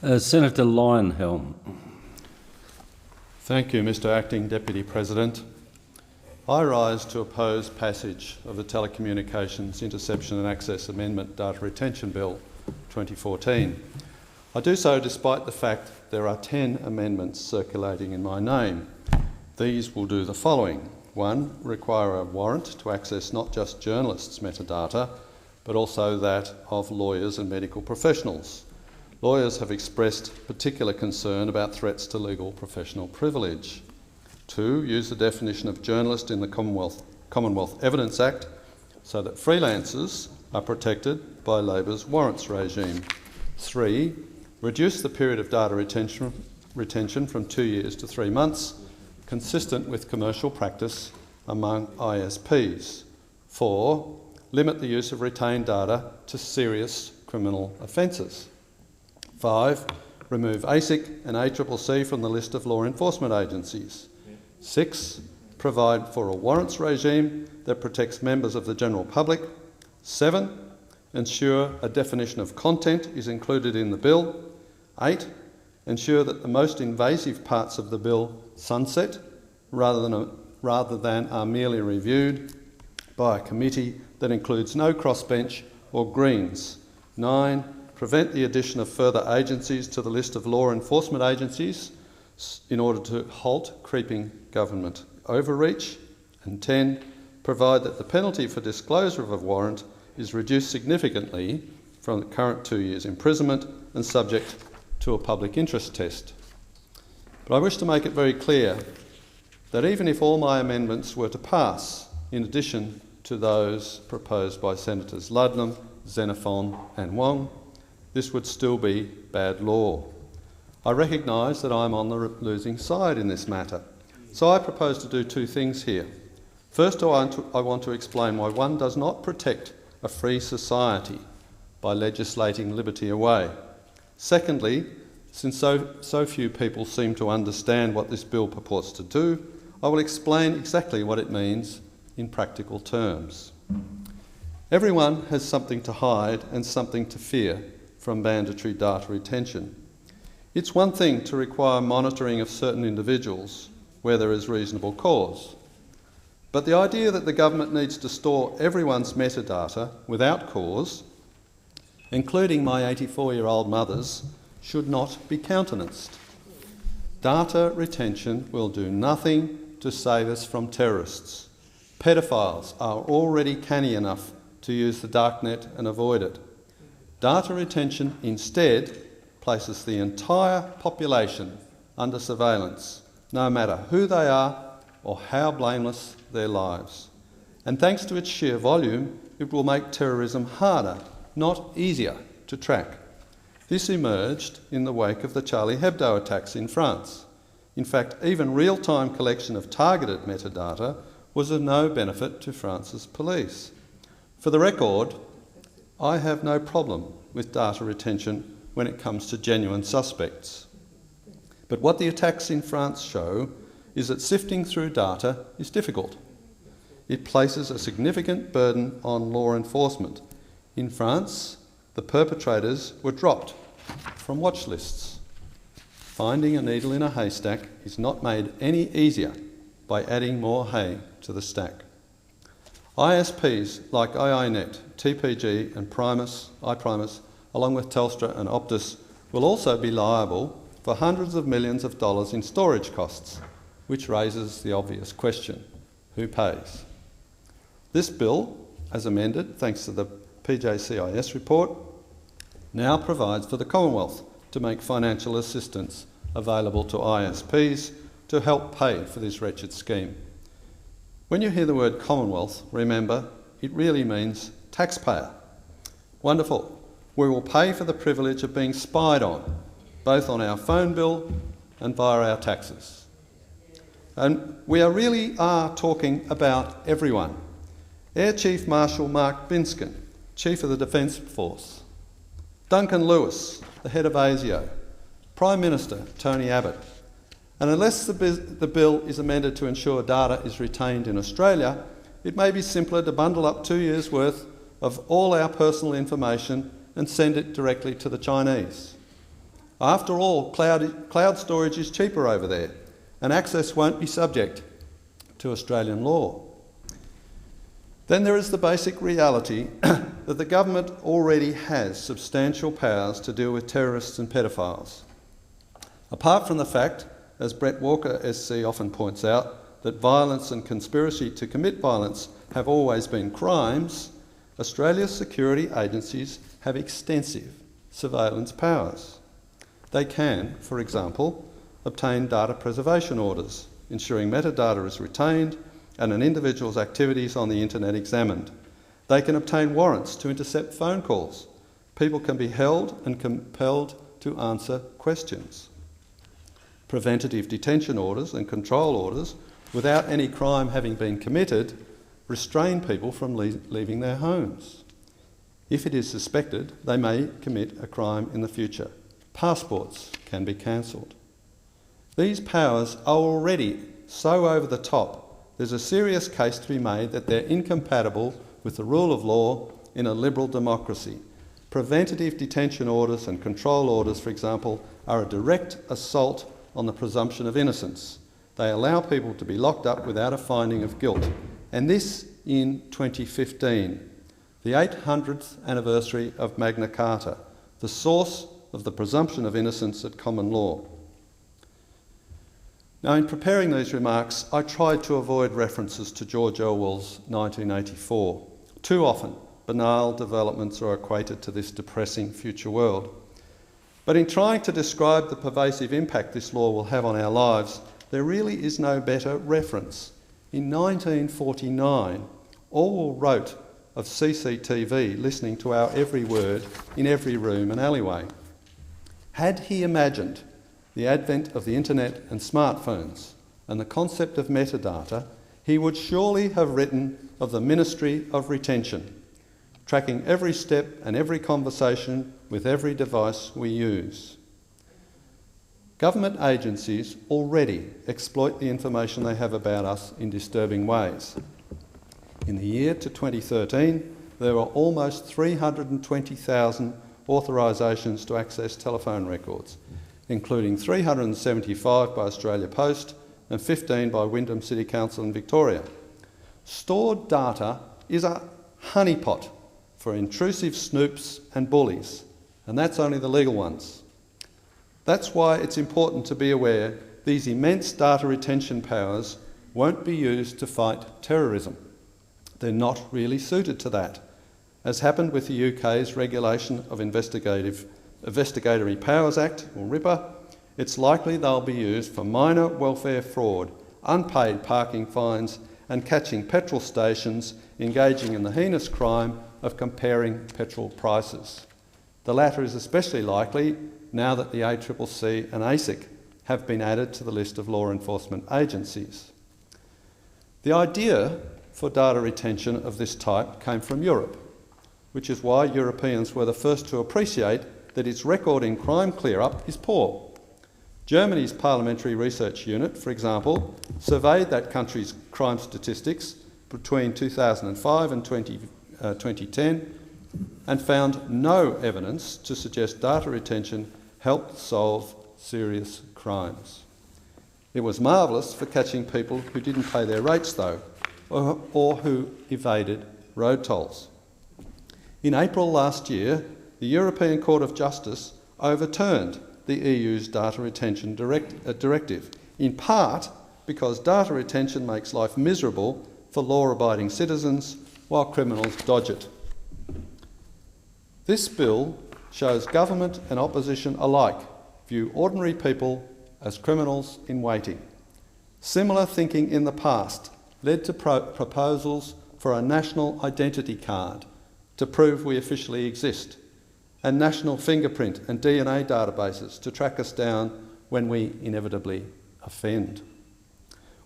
Senator Leyonhjelm. Thank you, Mr Acting Deputy President. I rise to oppose passage of the Telecommunications Interception and Access Amendment Data Retention Bill 2014. I do so despite the fact there are 10 amendments circulating in my name. These will do the following. 1. Require a warrant to access not just journalists' metadata, but also that of lawyers and medical professionals. Lawyers have expressed particular concern about threats to legal professional privilege. 2. Use the definition of journalist in the Commonwealth Evidence Act so that freelancers are protected by Labor's warrants regime. 3. Reduce the period of data retention from 2 years to 3 months, consistent with commercial practice among ISPs. 4. Limit the use of retained data to serious criminal offences. 5. Remove ASIC and ACCC from the list of law enforcement agencies. 6. Provide for a warrants regime that protects members of the general public. 7. Ensure a definition of content is included in the bill. 8. Ensure that the most invasive parts of the bill sunset rather than are merely reviewed by a committee that includes no crossbench or Greens. 9. Prevent the addition of further agencies to the list of law enforcement agencies in order to halt creeping government overreach. And 10. Provide that the penalty for disclosure of a warrant is reduced significantly from the current 2 years imprisonment and subject to a public interest test. But I wish to make it very clear that even if all my amendments were to pass, in addition to those proposed by Senators Ludlam, Xenophon and Wong, this would still be bad law. I recognise that I'm on the losing side in this matter, so I propose to do 2 things here. First, I want to explain why one does not protect a free society by legislating liberty away. Secondly, since so few people seem to understand what this bill purports to do, I will explain exactly what it means in practical terms. Everyone has something to hide and something to fear from mandatory data retention. It's one thing to require monitoring of certain individuals where there is reasonable cause, but the idea that the government needs to store everyone's metadata without cause, including my 84-year-old mother's, should not be countenanced. Data retention will do nothing to save us from terrorists. Pedophiles are already canny enough to use the darknet and avoid it. Data retention instead places the entire population under surveillance, no matter who they are or how blameless their lives. And thanks to its sheer volume, it will make terrorism harder, not easier, to track. This emerged in the wake of the Charlie Hebdo attacks in France. In fact, even real-time collection of targeted metadata was of no benefit to France's police. For the record, I have no problem with data retention when it comes to genuine suspects. But what the attacks in France show is that sifting through data is difficult. It places a significant burden on law enforcement. In France, the perpetrators were dropped from watch lists. Finding a needle in a haystack is not made any easier by adding more hay to the stack. ISPs like AINet, TPG and iPrimus, along with Telstra and Optus, will also be liable for hundreds of millions of dollars in storage costs, which raises the obvious question: who pays? This bill, as amended thanks to the PJCIS report, now provides for the Commonwealth to make financial assistance available to ISPs to help pay for this wretched scheme. When you hear the word Commonwealth, remember, it really means taxpayer. Wonderful. We will pay for the privilege of being spied on, both on our phone bill and via our taxes. And we really are talking about everyone. Air Chief Marshal Mark Binskin, Chief of the Defence Force, Duncan Lewis, the head of ASIO, Prime Minister Tony Abbott. And unless the bill is amended to ensure data is retained in Australia, it may be simpler to bundle up 2 years' worth of all our personal information and send it directly to the Chinese. After all, cloud storage is cheaper over there, and access won't be subject to Australian law. Then there is the basic reality that the government already has substantial powers to deal with terrorists and pedophiles. Apart from the fact, as Brett Walker SC often points out, that violence and conspiracy to commit violence have always been crimes, Australia's security agencies have extensive surveillance powers. They can, for example, obtain data preservation orders, ensuring metadata is retained and an individual's activities on the internet examined. They can obtain warrants to intercept phone calls. People can be held and compelled to answer questions. Preventative detention orders and control orders, without any crime having been committed, restrain people from leaving their homes. If it is suspected, they may commit a crime in the future. Passports can be cancelled. These powers are already so over the top, there's a serious case to be made that they're incompatible with the rule of law in a liberal democracy. Preventative detention orders and control orders, for example, are a direct assault on the presumption of innocence. They allow people to be locked up without a finding of guilt. And this in 2015, the 800th anniversary of Magna Carta, the source of the presumption of innocence at common law. Now, in preparing these remarks, I tried to avoid references to George Orwell's 1984. Too often, banal developments are equated to this depressing future world. But in trying to describe the pervasive impact this law will have on our lives, there really is no better reference. In 1949, Orwell wrote of CCTV listening to our every word in every room and alleyway. Had he imagined the advent of the internet and smartphones and the concept of metadata, he would surely have written of the Ministry of Retention, tracking every step and every conversation with every device we use. Government agencies already exploit the information they have about us in disturbing ways. In the year to 2013, there were almost 320,000 authorisations to access telephone records, including 375 by Australia Post and 15 by Wyndham City Council in Victoria. Stored data is a honeypot for intrusive snoops and bullies, and that's only the legal ones. That's why it's important to be aware these immense data retention powers won't be used to fight terrorism. They're not really suited to that. As happened with the UK's Regulation of Investigatory Powers Act, or RIPA, it's likely they'll be used for minor welfare fraud, unpaid parking fines, and catching petrol stations engaging in the heinous crime of comparing petrol prices. The latter is especially likely now that the ACCC and ASIC have been added to the list of law enforcement agencies. The idea for data retention of this type came from Europe, which is why Europeans were the first to appreciate that its record in crime clear-up is poor. Germany's Parliamentary Research Unit, for example, surveyed that country's crime statistics between 2005 and 2010 and found no evidence to suggest data retention helped solve serious crimes. It was marvellous for catching people who didn't pay their rates, though, or who evaded road tolls. In April last year, the European Court of Justice overturned the EU's data retention directive, in part because data retention makes life miserable for law-abiding citizens while criminals dodge it. This bill shows government and opposition alike view ordinary people as criminals in waiting. Similar thinking in the past led to proposals for a national identity card to prove we officially exist, and national fingerprint and DNA databases to track us down when we inevitably offend.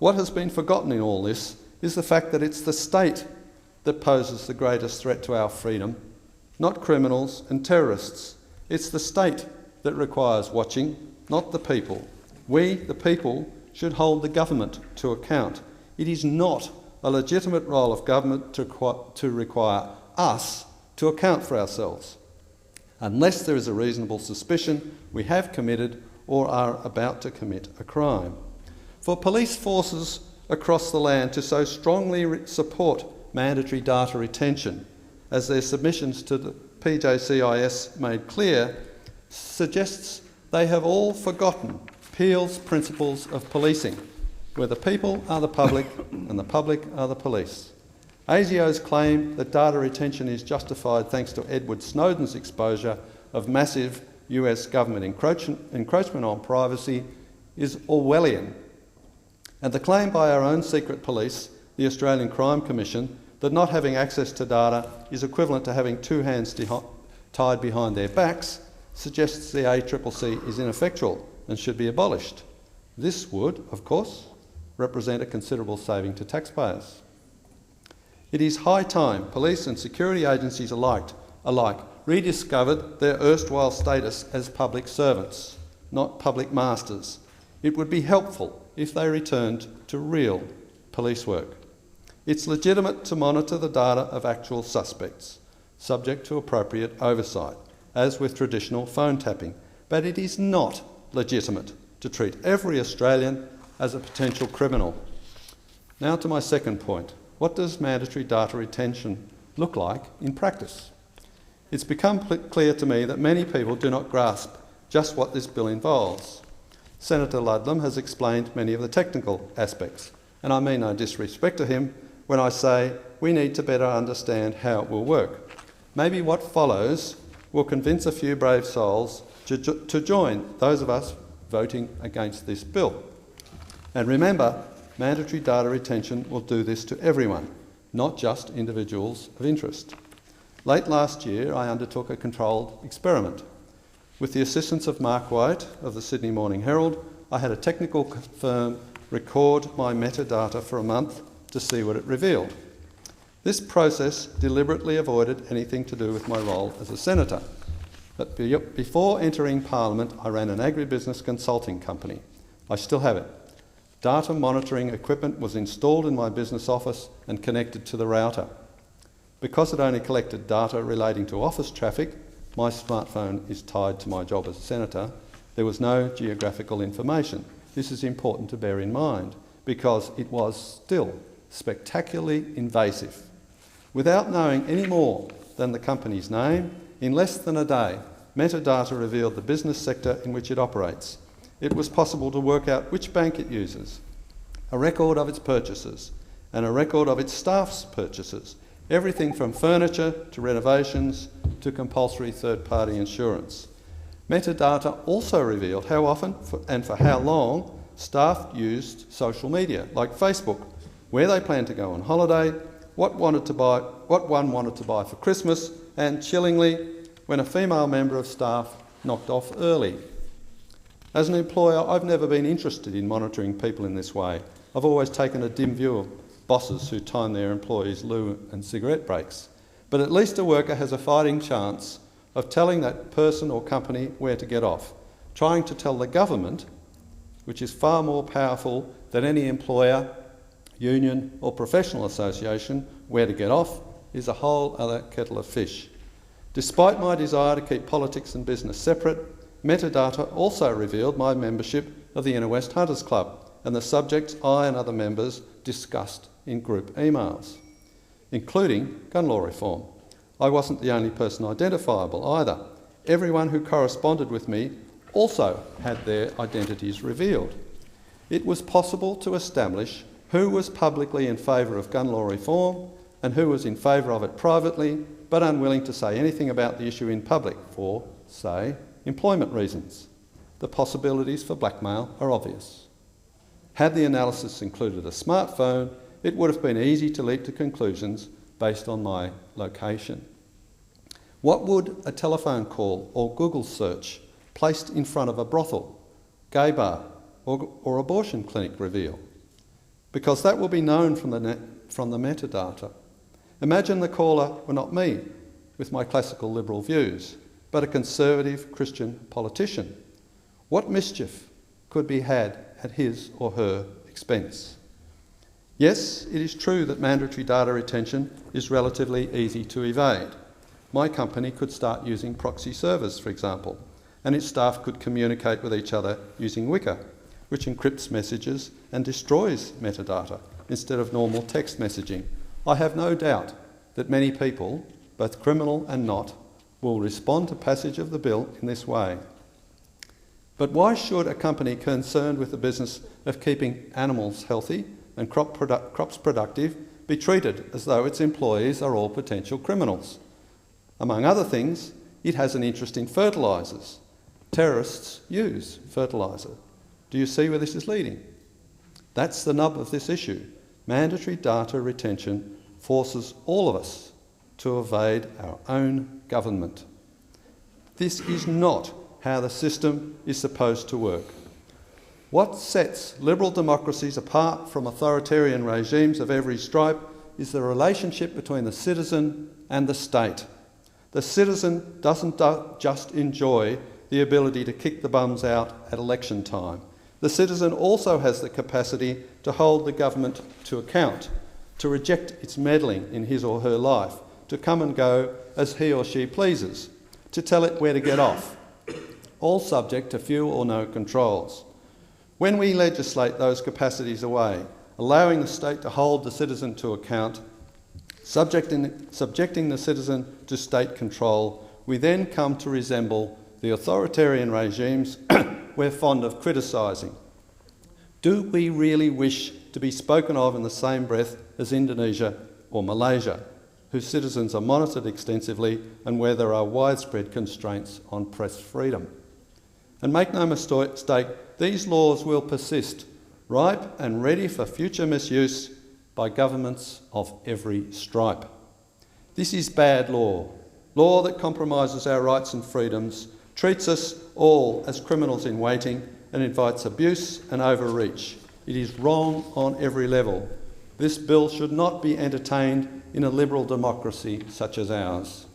What has been forgotten in all this is the fact that it's the state that poses the greatest threat to our freedom, not criminals and terrorists. It's the state that requires watching, not the people. We, the people, should hold the government to account. It is not a legitimate role of government to require us to account for ourselves. unless there is a reasonable suspicion we have committed or are about to commit a crime. For police forces across the land to so strongly support mandatory data retention, as their submissions to the PJCIS made clear, suggests they have all forgotten Peel's principles of policing, where the people are the public and the public are the police. ASIO's claim that data retention is justified thanks to Edward Snowden's exposure of massive US government encroachment on privacy is Orwellian. And the claim by our own secret police, the Australian Crime Commission, that not having access to data is equivalent to having two hands tied behind their backs suggests the ACCC is ineffectual and should be abolished. This would, of course, represent a considerable saving to taxpayers. It is high time police and security agencies alike rediscovered their erstwhile status as public servants, not public masters. It would be helpful if they returned to real police work. It's legitimate to monitor the data of actual suspects, subject to appropriate oversight, as with traditional phone tapping, but it is not legitimate to treat every Australian as a potential criminal. Now to my second point. What does mandatory data retention look like in practice? It's become clear to me that many people do not grasp just what this bill involves. Senator Leyonhjelm has explained many of the technical aspects, and I mean no disrespect to him when I say we need to better understand how it will work. Maybe what follows will convince a few brave souls to join those of us voting against this bill. And remember, mandatory data retention will do this to everyone, not just individuals of interest. Late last year, I undertook a controlled experiment. With the assistance of Mark White of the Sydney Morning Herald, I had a technical firm record my metadata for a month to see what it revealed. This process deliberately avoided anything to do with my role as a senator. But before entering Parliament, I ran an agribusiness consulting company. I still have it. Data monitoring equipment was installed in my business office and connected to the router. Because it only collected data relating to office traffic, my smartphone is tied to my job as a senator. There was no geographical information. This is important to bear in mind because it was still spectacularly invasive. Without knowing any more than the company's name, in less than a day, metadata revealed the business sector in which it operates. It was possible to work out which bank it uses, a record of its purchases, and a record of its staff's purchases, everything from furniture to renovations to compulsory third-party insurance. Metadata also revealed how often and for how long staff used social media, like Facebook, where they planned to go on holiday, what one wanted to buy for Christmas, and, chillingly, when a female member of staff knocked off early. As an employer, I've never been interested in monitoring people in this way. I've always taken a dim view of bosses who time their employees' loo and cigarette breaks. But at least a worker has a fighting chance of telling that person or company where to get off. Trying to tell the government, which is far more powerful than any employer, union or professional association, where to get off, is a whole other kettle of fish. Despite my desire to keep politics and business separate, metadata also revealed my membership of the Inner West Hunters Club and the subjects I and other members discussed in group emails, including gun law reform. I wasn't the only person identifiable either. Everyone who corresponded with me also had their identities revealed. It was possible to establish who was publicly in favour of gun law reform and who was in favour of it privately, but unwilling to say anything about the issue in public for, say, employment reasons. The possibilities for blackmail are obvious. Had the analysis included a smartphone, it would have been easy to leap to conclusions based on my location. What would a telephone call or Google search placed in front of a brothel, gay bar or abortion clinic reveal? Because that will be known from the metadata. Imagine the caller were not me, with my classical liberal views, but a conservative Christian politician. What mischief could be had at his or her expense? Yes, it is true that mandatory data retention is relatively easy to evade. my company could start using proxy servers, for example, and its staff could communicate with each other using Wicker, which encrypts messages and destroys metadata instead of normal text messaging. I have no doubt that many people, both criminal and not, will respond to passage of the bill in this way. But why should a company concerned with the business of keeping animals healthy and crops productive be treated as though its employees are all potential criminals? Among other things, it has an interest in fertilisers. Terrorists use fertiliser. Do you see where this is leading? That's the nub of this issue. Mandatory data retention forces all of us to evade our own government. This is not how the system is supposed to work. What sets liberal democracies apart from authoritarian regimes of every stripe is the relationship between the citizen and the state. The citizen doesn't just enjoy the ability to kick the bums out at election time. The citizen also has the capacity to hold the government to account, to reject its meddling in his or her life, to come and go as he or she pleases, to tell it where to get off, all subject to few or no controls. When we legislate those capacities away, allowing the state to hold the citizen to account, subjecting the citizen to state control, we then come to resemble the authoritarian regimes we're fond of criticising. Do we really wish to be spoken of in the same breath as Indonesia or Malaysia, whose citizens are monitored extensively and where there are widespread constraints on press freedom? And make no mistake, these laws will persist, ripe and ready for future misuse by governments of every stripe. This is bad law that compromises our rights and freedoms, treats us all as criminals in waiting, and invites abuse and overreach. It is wrong on every level. This bill should not be entertained in a liberal democracy such as ours.